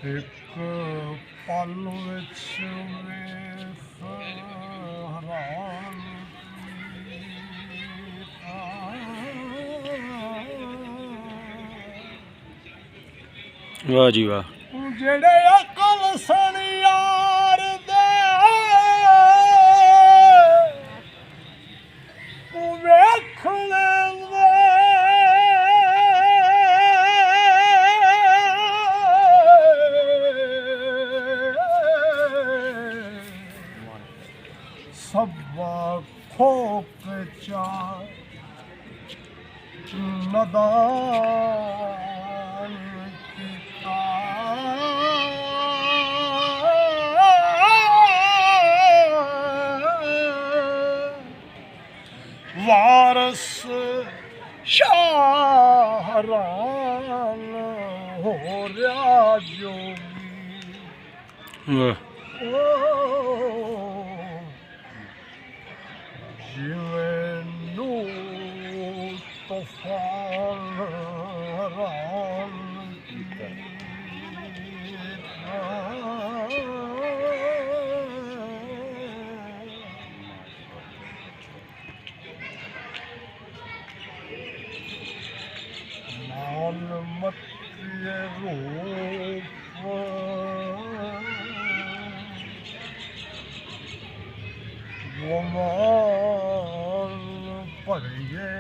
ਇੱਕ ਪਲ ਵਿੱਚ ਵੇਖ ਹੈਰਾਨ वाह जी वाह। ਜਿਹੜੇ ਅਕਲ ਸਣ ਯਾਰ ਦੇ ਵੇਖ ਲੈਂਦੇ ਸਭਾ ਖੋਕ ਚਾਰ ਨਦਾਨ वारस शाहरान हो रहा जोगी जिवें नूर तूफान हैरान मत रूप गुमान पड़िए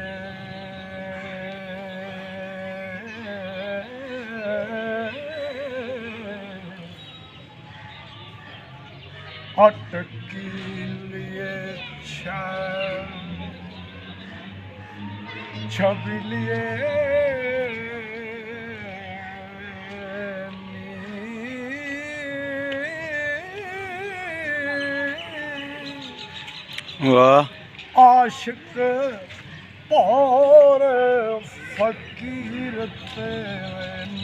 अटकी लिए छवि लिए वाह। आशिक पौर फकीर तेरे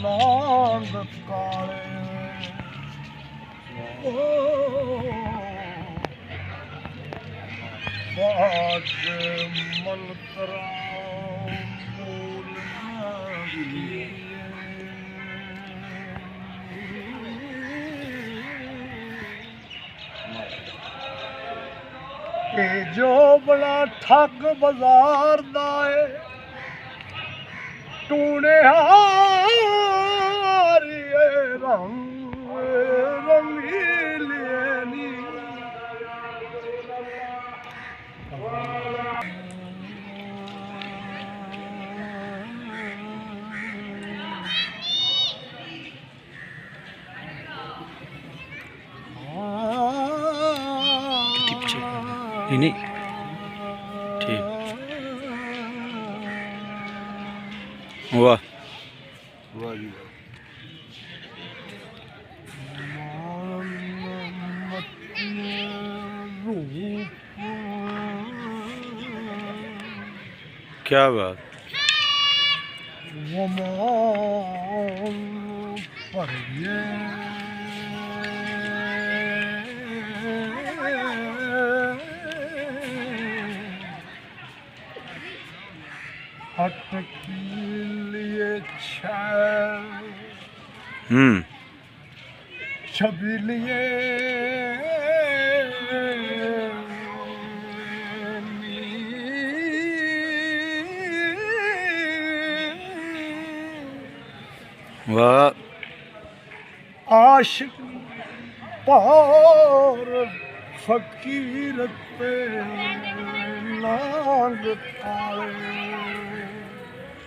नांद काले बाज मंत्रा मूल के जो बड़ा ठग बाजार दाए टूने हारिए रंग रंगीलिए नी ini ठीक। वाह वाह जी क्या बात। अटकी लिए छवि लिए वाह। आशिक पार फकीर पे नांग काले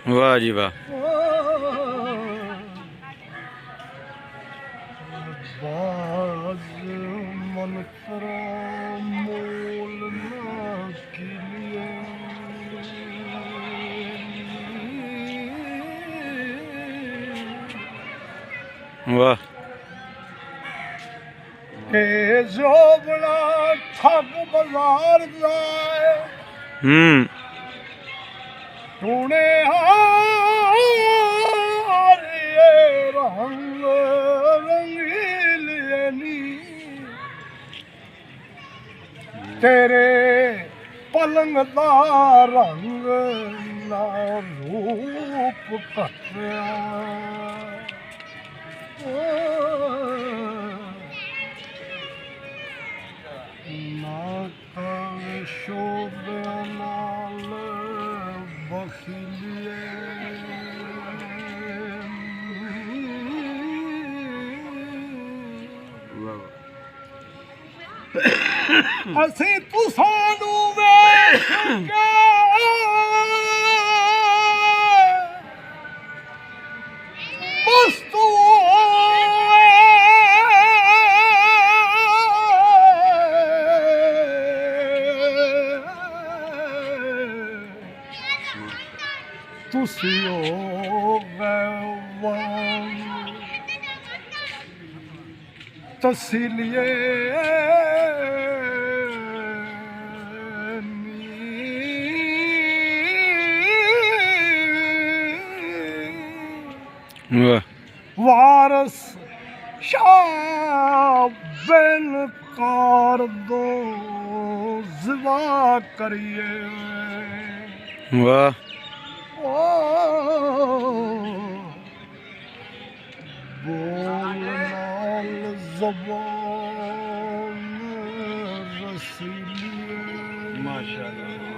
वाह जी वाह। बाज मंत्रा मूल के लिए वाह। के जो बड़ा ठग बाजार जाए तूने हारिए रंग रंगीलिए नी तेरे पलंग दा रंग ना रूप कटया ਅਸੀਂ ਤੁਸਾਂ ਨੂੰ ਵੇਖ ਕੇ ਮਸਤ ਤੁਸੀਂ ਹੋ ਗਏ ਤਸਲੀਏ वाह ਵਾਰਸ ਸ਼ਾਹ ਬਿਨ ਕਾਰ ਦੋ ਜ਼ਵਾ ਕਰੀਏ वाह बोल नाल ज़बान रसीलिए माशाअल्लाह।